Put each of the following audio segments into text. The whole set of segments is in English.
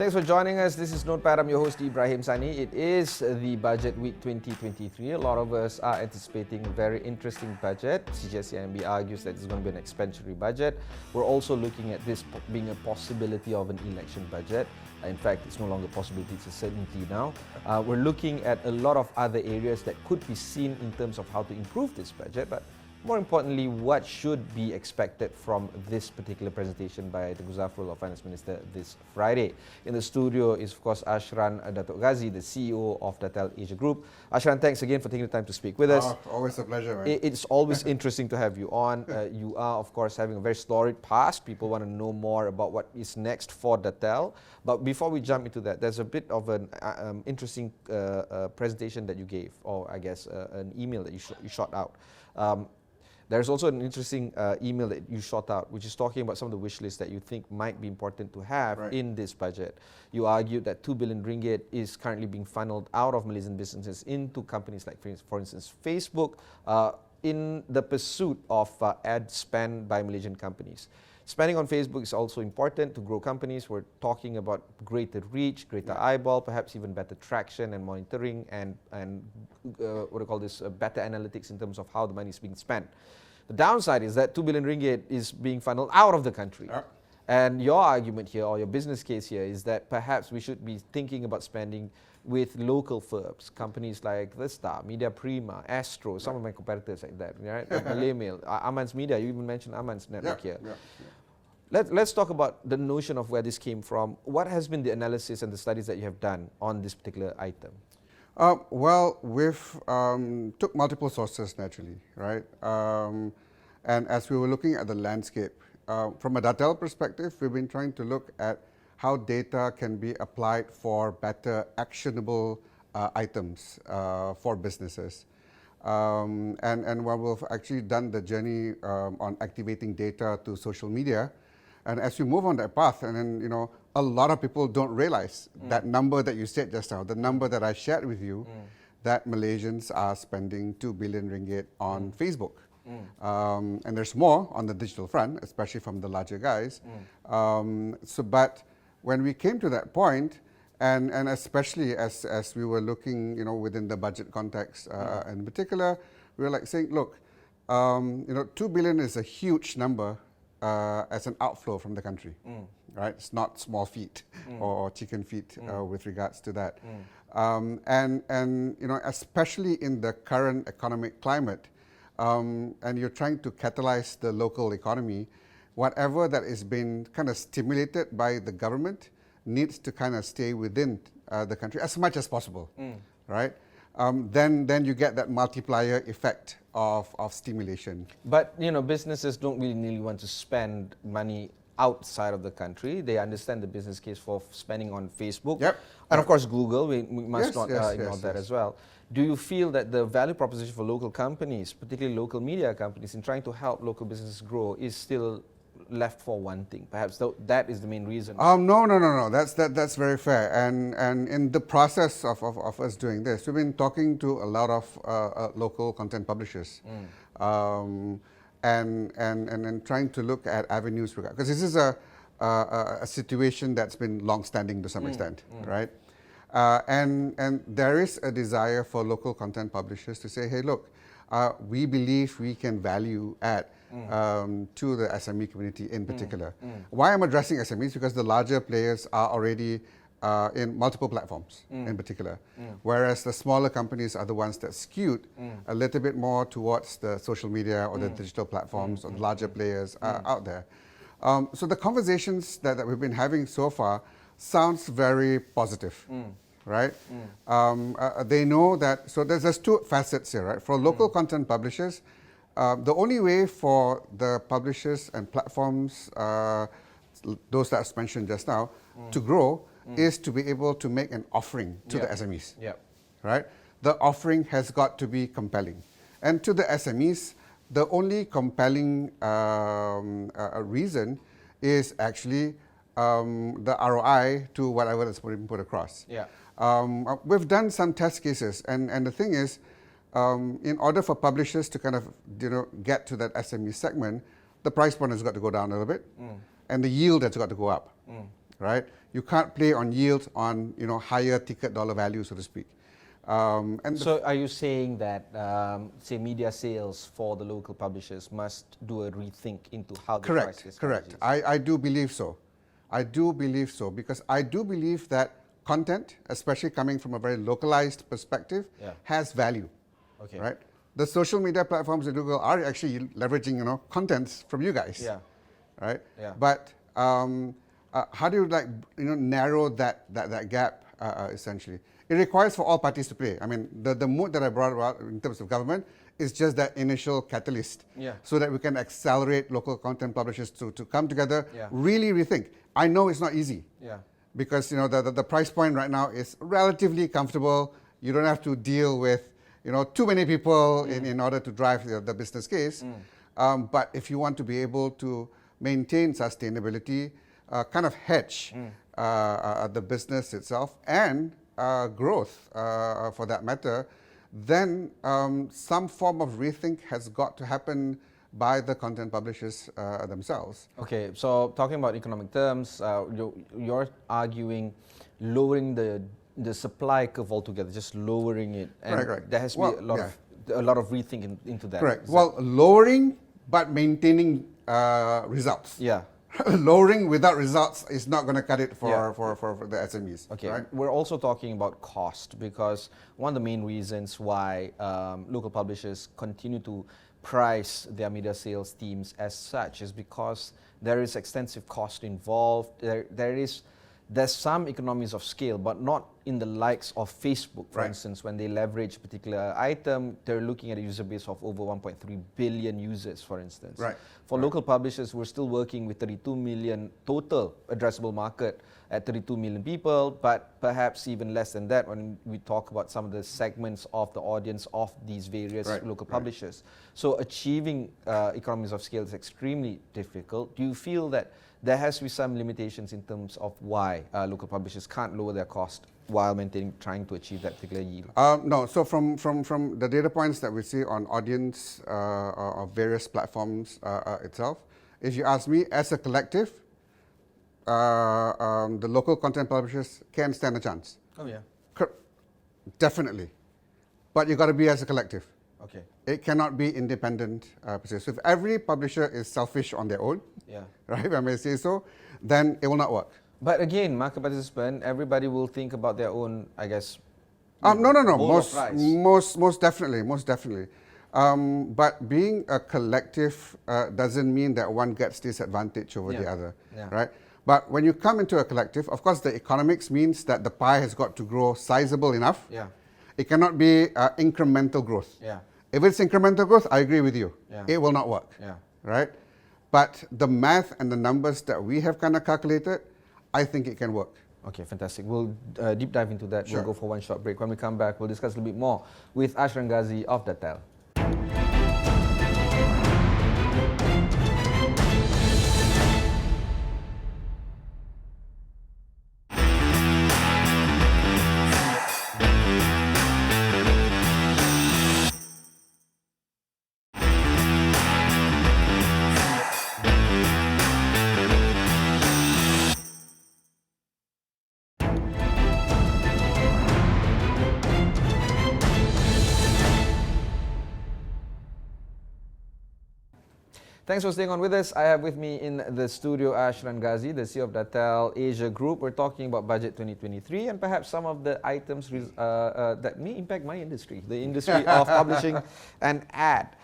Thanks for joining us. This is Notepad. I'm your host, Ibrahim Sani. It is the budget week 2023. A lot of us are anticipating a very interesting budget. CGS-CIMB argues that it's going to be an expansionary budget. We're also looking at this being a possibility of an election budget. In fact, it's no longer a possibility, it's a certainty now. We're looking at a lot of other areas that could be seen in terms of how to improve this budget, but more importantly, what should be expected from this particular presentation by the Guzafrul or Finance Minister this Friday. In the studio is, of course, Ashran Ghazi, the CEO of Dattel Asia Group. Ashran, thanks again for taking the time to speak with us. Always a pleasure, man. It's always interesting to have you on. You are, of course, having a very storied past. People want to know more about what is next for Dattel. But before we jump into that, there's a bit of an interesting presentation that you gave, or I guess an email that you shot out. There's also an interesting email that you shot out, which is talking about some of the wish lists that you think might be important to have in this budget. You argued that 2 billion ringgit is currently being funneled out of Malaysian businesses into companies like, for instance, Facebook, in the pursuit of ad spend by Malaysian companies. Spending on Facebook is also important to grow companies. We're talking about greater reach, greater eyeball, perhaps even better traction and monitoring, and what do you call this, better analytics in terms of how the money is being spent. The downside is that 2 billion ringgit is being funneled out of the country. And your argument here, or your business case here, is that perhaps we should be thinking about spending with local firms, companies like The Star, Media Prima, Astro, some of my competitors like that, right? Malay Mail, Aman's Media, you even mentioned Aman's network here. Let's talk about the notion of where this came from. What has been the analysis and the studies that you have done on this particular item? Well, we've took multiple sources naturally, right? And as we were looking at the landscape, from a Dattel perspective, we've been trying to look at how data can be applied for better actionable items for businesses. And while we've actually done the journey on activating data to social media, and as we move on that path, and then, you know, a lot of people don't realize that number that you said just now, the number that I shared with you, that Malaysians are spending 2 billion ringgit on Facebook. And there's more on the digital front, especially from the larger guys. But when we came to that point, and especially as we were looking, you know, within the budget context in particular, we were like saying, look, you know, 2 billion is a huge number as an outflow from the country, right? It's not small feet or chicken feet with regards to that. And you know, especially in the current economic climate, and you're trying to catalyze the local economy, whatever that is being kind of stimulated by the government needs to kind of stay within the country as much as possible, right? Then you get that multiplier effect of stimulation. But, you know, businesses don't really want to spend money outside of the country. They understand the business case for spending on Facebook. And of course, Google, we must not ignore that as well. Do you feel that the value proposition for local companies, particularly local media companies, in trying to help local businesses grow is still left for one thing? Perhaps that is the main reason. No. That's very fair. And in the process of us doing this, we've been talking to a lot of local content publishers, and trying to look at avenues, because this is a situation that's been long-standing to some extent, right? And there is a desire for local content publishers to say, hey, look, we believe we can value add to the SME community in particular. Why I'm addressing SMEs? Because the larger players are already in multiple platforms in particular, whereas the smaller companies are the ones that skewed a little bit more towards the social media or the digital platforms or the larger players out there. So the conversations that we've been having so far sounds very positive. Right? They know that, so there's two facets here, right? For local content publishers, the only way for the publishers and platforms, those that I mentioned just now, to grow is to be able to make an offering to the SMEs, right? The offering has got to be compelling. And to the SMEs, the only compelling reason is actually the ROI to whatever that's being put across. We've done some test cases, and the thing is, in order for publishers to kind of, you know, get to that SME segment, the price point has got to go down a little bit, and the yield has got to go up, right? You can't play on yield on higher ticket dollar value, so to speak. And so are you saying that, say, media sales for the local publishers must do a rethink into how they price their strategies? Correct. I do believe so. I do believe so, because I do believe that content, especially coming from a very localized perspective, has value, right? The social media platforms at Google are actually leveraging, contents from you guys, right? But how do you narrow that gap essentially? It requires for all parties to play. I mean, the mood that I brought about in terms of government is just that initial catalyst, so that we can accelerate local content publishers to come together, really rethink. I know it's not easy, because the price point right now is relatively comfortable. You don't have to deal with too many people in order to drive the business case. But if you want to be able to maintain sustainability, kind of hedge the business itself and growth, for that matter, then some form of rethink has got to happen by the content publishers themselves. Okay, so talking about economic terms, you're arguing lowering the supply curve altogether, just lowering it, and correct. There has to be a lot of rethink into that. Correct. Well, lowering but maintaining results. Lowering without results is not going to cut it for the SMEs. Okay, right? We're also talking about cost, because one of the main reasons why local publishers continue to price their media sales teams as such is because there is extensive cost involved. There's some economies of scale, but not in the likes of Facebook, for instance. When they leverage a particular item, they're looking at a user base of over 1.3 billion users, for instance. For local publishers, we're still working with 32 million total addressable market at 32 million people, but perhaps even less than that when we talk about some of the segments of the audience of these various local publishers. So achieving economies of scale is extremely difficult. Do you feel that there has to be some limitations in terms of why local publishers can't lower their cost while trying to achieve that particular yield? No. So from the data points that we see on audience of various platforms itself, if you ask me, as a collective, the local content publishers can stand a chance. Oh yeah. Definitely. But you got to be as a collective. Okay. It cannot be independent per se. So if every publisher is selfish on their own, right, if I may say so, then it will not work. But again, market participant, everybody will think about their own, I guess. No. Most definitely. But being a collective doesn't mean that one gets disadvantage over the other, right? But when you come into a collective, of course, the economics means that the pie has got to grow sizable enough. It cannot be incremental growth. If it's incremental growth, I agree with you. It will not work, right? But the math and the numbers that we have kind of calculated, I think it can work. Okay, fantastic. We'll deep dive into that. We'll go for one short break. When we come back, we'll discuss a little bit more with Ashran Ghazi of Dattel. Thanks for staying on with us. I have with me in the studio Ashran Ghazi, the CEO of Dattel Asia Group. We're talking about budget 2023 and perhaps some of the items that may impact my industry, the industry of publishing and ad.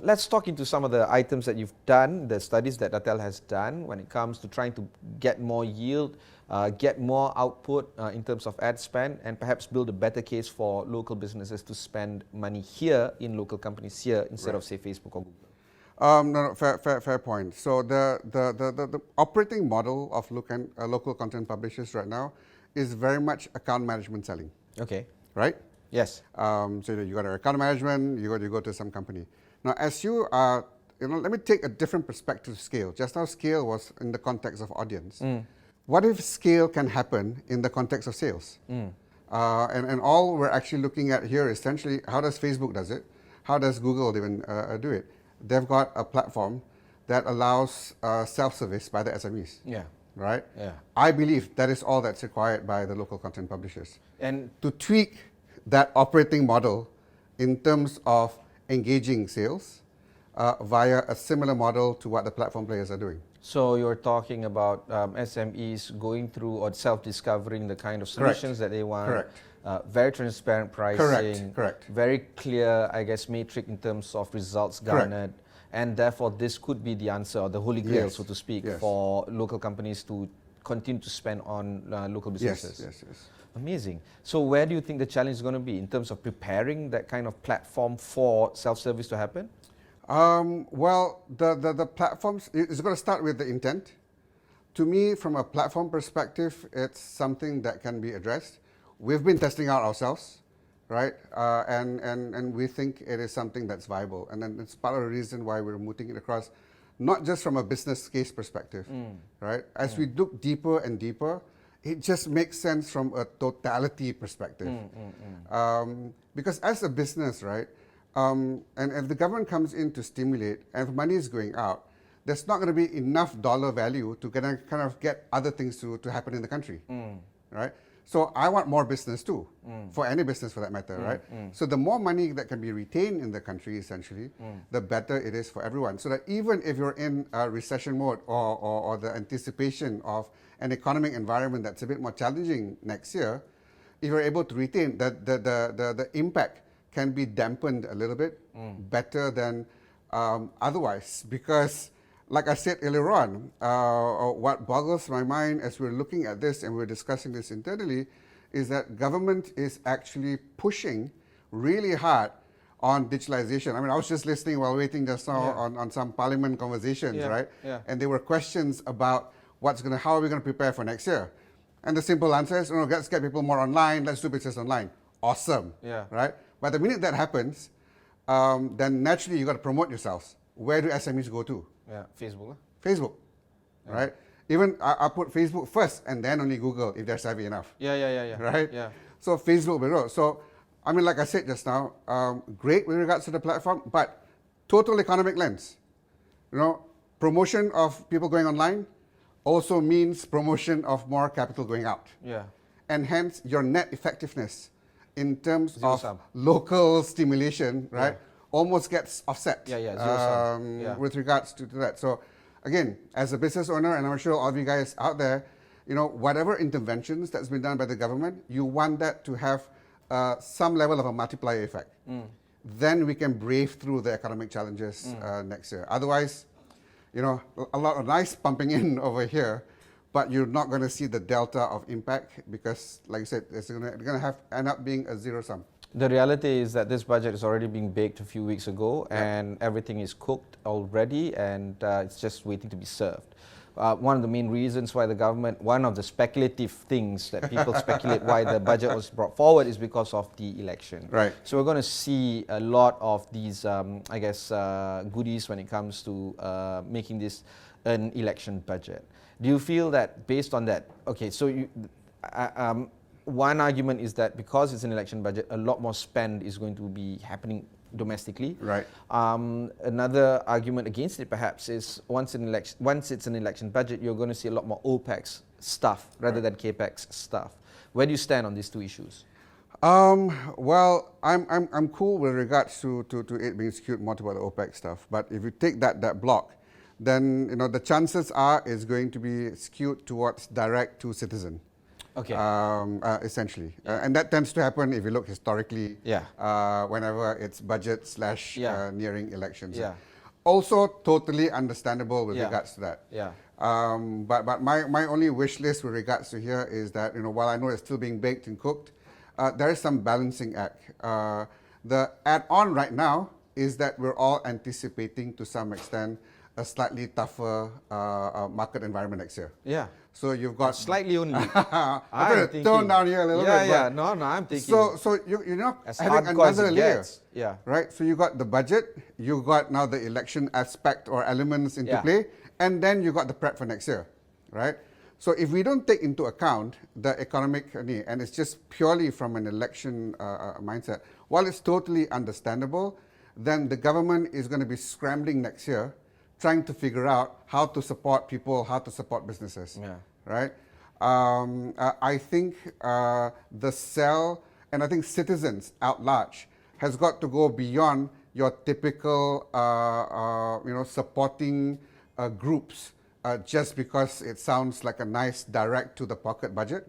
Let's talk into some of the items that you've done, the studies that Dattel has done when it comes to trying to get more yield, get more output in terms of ad spend, and perhaps build a better case for local businesses to spend money here in local companies here instead of, say, Facebook or Google. No, fair point. So the operating model of local content publishers right now is very much account management selling. Okay. Right? Yes. So you got an account management, you go to some company. Now, as you are, let me take a different perspective scale. Just now, scale was in the context of audience. What if scale can happen in the context of sales? And all we're actually looking at here is essentially how does Facebook does it? How does Google even do it? They've got a platform that allows self-service by the SMEs. right? Yeah. I believe that is all that's required by the local content publishers. And To tweak that operating model in terms of engaging sales via a similar model to what the platform players are doing. so you're talking about SMEs going through or self-discovering the kind of solutions that they want. Correct. Very transparent pricing. Correct. Very clear, I guess, matrix in terms of results garnered. And therefore, this could be the answer, or the holy grail, Yes. so to speak, Yes. for local companies to continue to spend on local businesses. Yes. Amazing. So where do you think the challenge is going to be in terms of preparing that kind of platform for self-service to happen? Well, the platforms, it's going to start with the intent. To me, from a platform perspective, it's something that can be addressed. We've been testing out ourselves, right? And we think it is something that's viable. And then it's part of the reason why we're mooting it across, not just from a business case perspective, right? As we look deeper and deeper, it just makes sense from a totality perspective. Because as a business, right, and if the government comes in to stimulate and if money is going out, there's not going to be enough dollar value to kind of get other things to happen in the country, right? So I want more business too, for any business for that matter, right? So the more money that can be retained in the country, essentially, the better it is for everyone. So that even if you're in a recession mode or the anticipation of an economic environment that's a bit more challenging next year, if you're able to retain the impact can be dampened a little bit better than otherwise. Because, like I said earlier on, what boggles my mind as we're looking at this and we're discussing this internally is that government is actually pushing really hard on digitalization. I mean, I was just listening while waiting just now on some parliament conversations, right? Yeah. And there were questions about how are we going to prepare for next year? And the simple answer is, let's get people more online, let's do business online. Awesome, right? But the minute that happens, then naturally you got to promote yourselves. Where do SMEs go to? Yeah, Facebook. Facebook, right? Even I put Facebook first and then only Google if they're savvy enough. Yeah. Right? Yeah. So Facebook below. So, I mean, like I said just now, great with regards to the platform, but total economic lens. Promotion of people going online also means promotion of more capital going out. Yeah. And hence your net effectiveness in terms Zero of sum. local stimulation, right, almost gets offset Zero sum. with regards to that. So again, as a business owner, and I'm sure all of you guys out there, whatever interventions that's been done by the government, you want that to have some level of a multiplier effect. Then we can brave through the economic challenges next year. Otherwise, a lot of nice pumping in over here, but you're not going to see the delta of impact because, like I said, it's going to end up being a zero sum. The reality is that this budget is already being baked a few weeks ago, and everything is cooked already, and it's just waiting to be served. One of the main reasons why the government, one of the speculative things that people speculate why the budget was brought forward is because of the election. Right. So we're going to see a lot of these, goodies when it comes to making this an election budget. Do you feel that based on that, okay, so one argument is that because it's an election budget, a lot more spend is going to be happening domestically. Right. Another argument against it perhaps is once it's an election budget, you're going to see a lot more OPEX stuff rather than CAPEX stuff. Where do you stand on these two issues? Well, I'm cool with regards to it being skewed more toward the OPEX stuff. But if you take that block, then the chances are it's going to be skewed towards direct to citizen. Okay. Essentially, and that tends to happen if you look historically. Whenever it's budget / nearing elections. Yeah. Also, totally understandable with regards to that. Yeah. But my only wish list with regards to here is that while I know it's still being baked and cooked, there is some balancing act. The add-on right now is that we're all anticipating to some extent a slightly tougher market environment next year. Yeah. So you've got slightly only. I'm going to tone down here a little bit. Yeah. No, I'm thinking. So you're not as having hardcore as another it layer. gets. Yeah. Right. So you got the budget, you got now the election aspect or elements into play, and then you got the prep for next year, right? So if we don't take into account the economic need, and it's just purely from an election mindset, while it's totally understandable, then the government is going to be scrambling next year, trying to figure out how to support people, how to support businesses. right? I think the sell, and I think citizens at large has got to go beyond your typical, supporting groups just because it sounds like a nice direct to the pocket budget.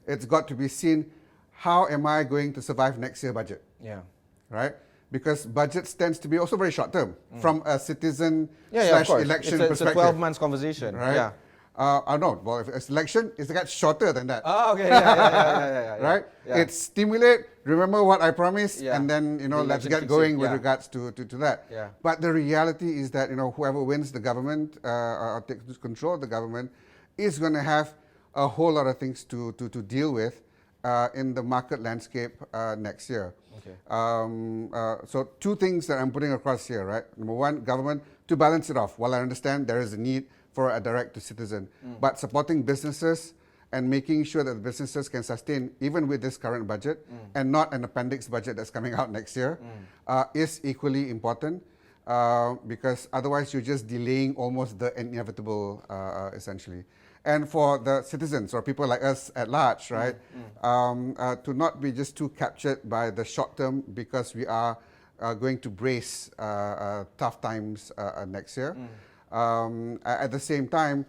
It's got to be seen, how am I going to survive next year budget? Yeah. Right? Because budgets tends to be also very short term from a citizen Of course. election It's perspective. a 12 months conversation. Right? Yeah. No, well, if it's election, it's got shorter than that. Oh, okay. Yeah. Right? Yeah. It's stimulate, remember what I promised, Yeah. and then, The let's election get kicks going in, with yeah. regards to that. Yeah. But the reality is that, whoever wins the government or takes control of the government is going to have a whole lot of things to deal with in the market landscape next year. Okay. So two things that I'm putting across here, right? Number one, government to balance it off. While I understand there is a need for a direct to citizen, but supporting businesses and making sure that the businesses can sustain even with this current budget and not an appendix budget that's coming out next year is equally important because otherwise you're just delaying almost the inevitable essentially. And for the citizens or people like us at large, right, to not be just too captured by the short term because we are going to brace tough times next year. At the same time,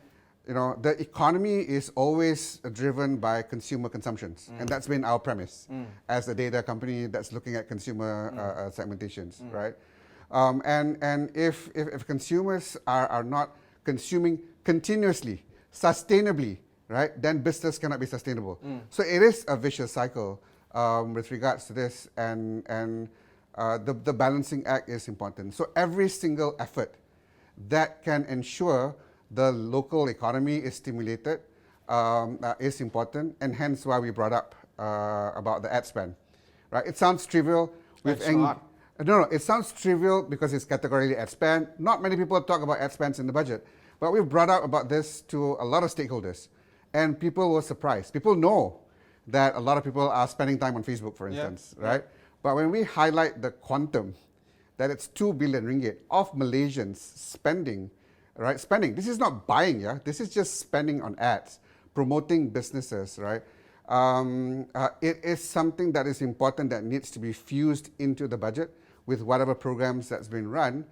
the economy is always driven by consumer consumptions, and that's been our premise as a data company that's looking at consumer segmentations, right? And if consumers are not consuming continuously, sustainably, right, then business cannot be sustainable. So it is a vicious cycle with regards to this, and the balancing act is important. So every single effort that can ensure the local economy is stimulated is important, and hence why we brought up about the ad spend. Right? It sounds trivial. No, it sounds trivial because it's categorically ad spend. Not many people talk about ad spends in the budget, but we've brought up about this to a lot of stakeholders, and people were surprised. People know that a lot of people are spending time on Facebook, for instance, right? But when we highlight the quantum, that it's 2 billion ringgit of Malaysians spending, right? Spending. This is not buying, yeah. This is just spending on ads, promoting businesses, right? It is something that is important that needs to be fused into the budget with whatever programs that's been run,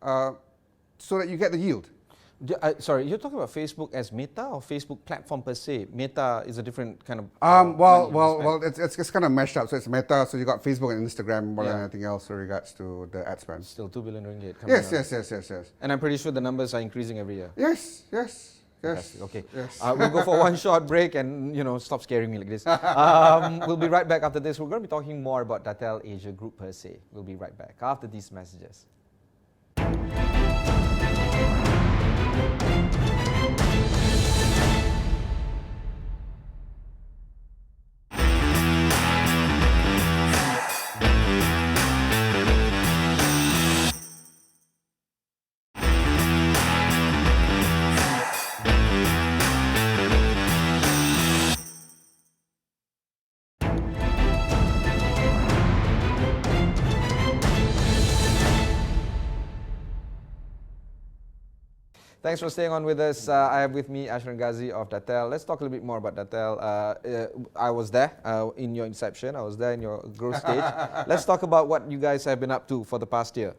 so that you get the yield. Sorry, you're talking about Facebook as Meta or Facebook platform per se? Meta is a different kind of. It's kind of meshed up. So it's Meta. So you got Facebook and Instagram more than anything else with regards to the ad spend. Still 2 billion ringgit. Yes. And I'm pretty sure the numbers are increasing every year. Yes. Fantastic. Okay. Yes. We'll go for one short break and, stop scaring me like this. We'll be right back after this. We're going to be talking more about Dattel Asia Group per se. We'll be right back after these messages. Thanks for staying on with us. I have with me Ashran Ghazi of Dattel. Let's talk a little bit more about Dattel. I was there in your inception. I was there in your growth stage. Let's talk about what you guys have been up to for the past year.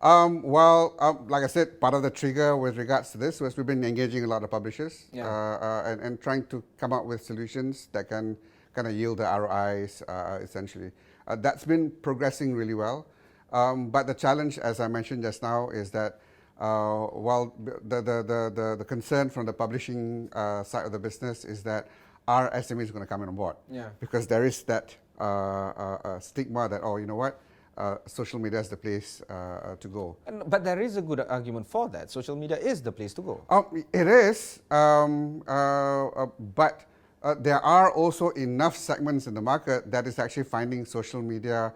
Like I said, part of the trigger with regards to this was we've been engaging a lot of publishers and trying to come up with solutions that can kind of yield the ROIs, essentially. That's been progressing really well. But the challenge, as I mentioned just now, is that while the concern from the publishing side of the business is that our SME is going to come in on board. Because there is that stigma that, you know what, social media is the place to go. But there is a good argument for that. Social media is the place to go. It is, but there are also enough segments in the market that is actually finding social media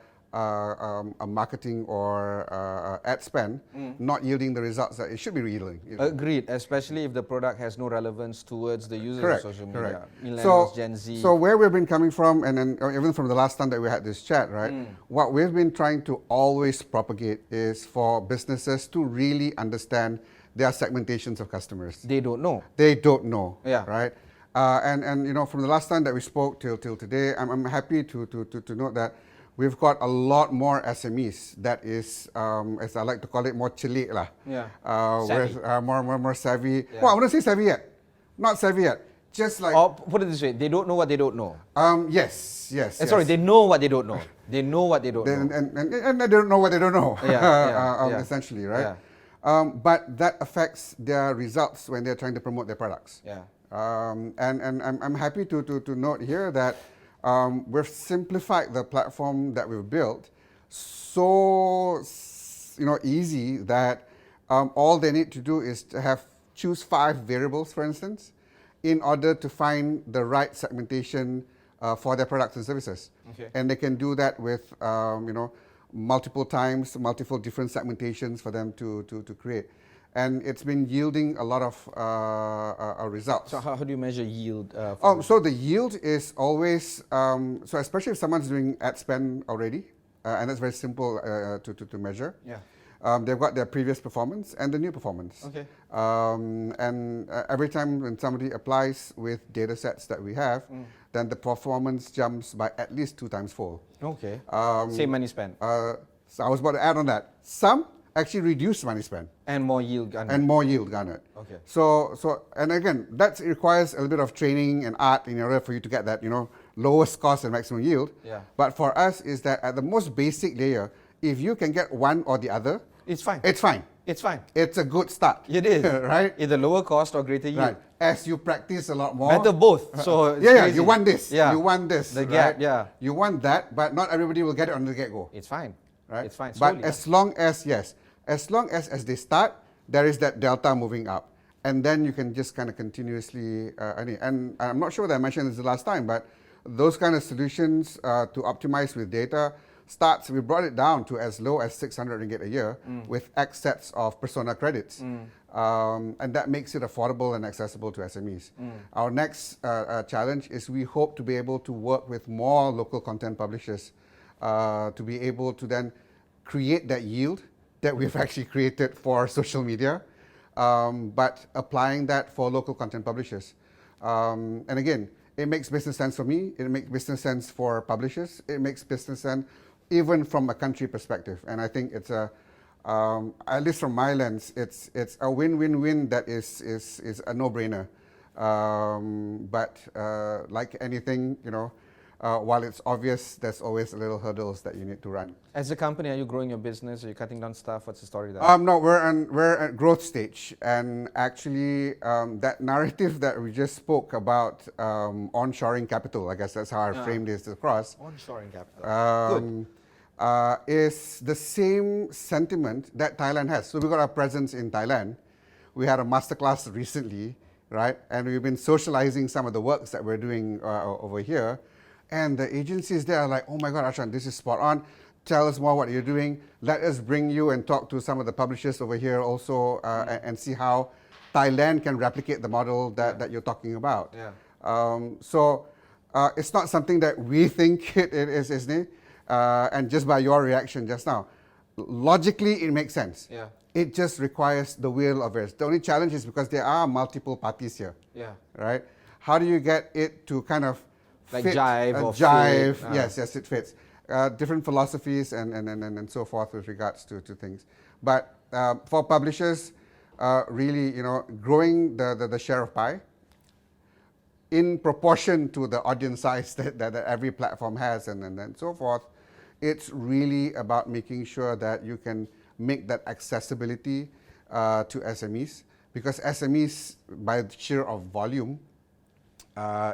marketing or ad spend not yielding the results that it should be yielding. Agreed, especially if the product has no relevance towards the users of social media. Millennials, So, Gen Z. so where we've been coming from, and then even from the last time that we had this chat, right? What we've been trying to always propagate is for businesses to really understand their segmentations of customers. They don't know. They don't know, Yeah. right? And you know, from the last time that we spoke till today, I'm happy to note that we've got a lot more SMEs that is, as I like to call it, more chili lah. Yeah. Savvy. More savvy. Yeah. Well, I wouldn't say savvy yet. Not savvy yet. Just like. Or put it this way, they don't know what they don't know. Yes. Sorry, they know what they don't know. They know what they don't know. And they don't know what they don't know. Yeah. Essentially, right? Yeah. But that affects their results when they're trying to promote their products. Yeah. And I'm happy to note here that we've simplified the platform that we've built so easy that all they need to do is to choose 5 variables, for instance, in order to find the right segmentation for their products and services. Okay. And they can do that with multiple times, multiple different segmentations for them to create. And it's been yielding a lot of results. So how do you measure yield? So the yield is always, so especially if someone's doing ad spend already, and that's very simple to measure. Yeah. They've got their previous performance and the new performance. Okay. And every time when somebody applies with data sets that we have, then the performance jumps by at least 2 times fold. Okay. Same money spent. So I was about to add on that. Some actually reduce money spent. And more yield garnered. And more yield garnered. Okay. So and again, that requires a little bit of training and art in order for you to get that, lowest cost and maximum yield. Yeah. But for us is that at the most basic layer, if you can get one or the other, it's fine. It's fine. It's fine. It's a good start. It is. Right? Either lower cost or greater yield. Right. As you practice a lot more. Better both. So it's yeah, crazy. you want this. Yeah. You want this. The gap, right? yeah. You want that, but not everybody will get it on the get-go. It's fine. Right? It's fine. But Slowly, as long as they start, there is that delta moving up. And then you can just kind of continuously, and I'm not sure whether I mentioned this the last time, but those kind of solutions to optimize with data we brought it down to as low as 600 ringgit a year with X sets of persona credits. And that makes it affordable and accessible to SMEs. Our next challenge is we hope to be able to work with more local content publishers to be able to then create that yield that we've actually created for social media, but applying that for local content publishers. And again, it makes business sense for me, it makes business sense for publishers, it makes business sense even from a country perspective. And I think it's at least from my lens, it's a win-win-win that is a no-brainer. But like anything, while it's obvious, there's always little hurdles that you need to run. As a company, are you growing your business? Are you cutting down staff? What's the story there? No, we're at growth stage, and actually, that narrative that we just spoke about, onshoring capital, I guess that's how I framed this across. Onshoring capital. Good. Is the same sentiment that Thailand has. So we got our presence in Thailand. We had a masterclass recently, right? And we've been socializing some of the works that we're doing over here. And the agencies there are like, oh my God, Ashran, this is spot on. Tell us more what you're doing. Let us bring you and talk to some of the publishers over here also and see how Thailand can replicate the model that you're talking about. Yeah. So it's not something that we think it is, isn't it? And just by your reaction just now, logically it makes sense. Yeah. It just requires the will of it. The only challenge is because there are multiple parties here. Yeah. Right? How do you get it to kind of like fit, jive or jive? Fit. Yes, it fits. Different philosophies and so forth with regards to things. But for publishers, really, growing the share of pie in proportion to the audience size that every platform has and so forth, it's really about making sure that you can make that accessibility to SMEs, because SMEs, by sheer of volume,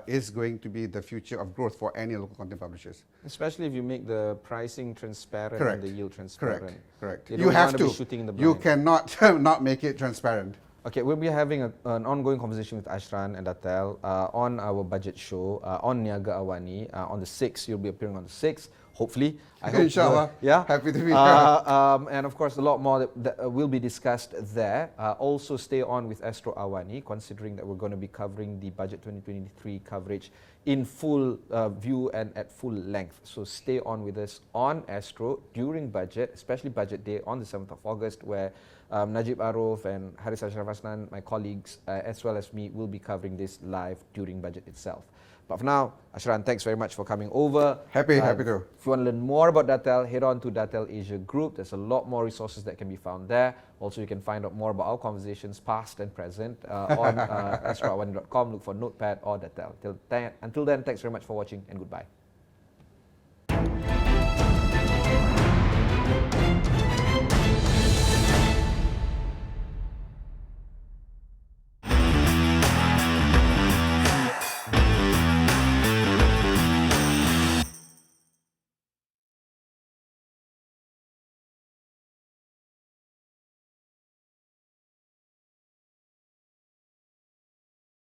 is going to be the future of growth for any local content publishers. Especially if you make the pricing transparent Correct. and the yield transparent. Correct. You You have to to. be shooting in the You blind. cannot not make it transparent. Okay, we'll be having an ongoing conversation with Ashran and Dattel on our budget show on Niaga AWANI on the 6th. You'll be appearing on the 6th. hopefully. I hope Inshallah. yeah. Happy to be here. And of course, a lot more that will be discussed there. Also, stay on with Astro AWANI, considering that we're going to be covering the Budget 2023 coverage in full view and at full length. So stay on with us on Astro during Budget, especially Budget Day on the 7th of August, where Najib Aruf and Haris Ashraf, my colleagues, as well as me, will be covering this live during Budget itself. But for now, Ashran, thanks very much for coming over. Happy to. If you want to learn more about Dattel, head on to Dattel Asia Group. There's a lot more resources that can be found there. Also, you can find out more about our conversations, past and present, on astroawani.com. Look for Notepad or Dattel. Until then, thanks very much for watching and goodbye.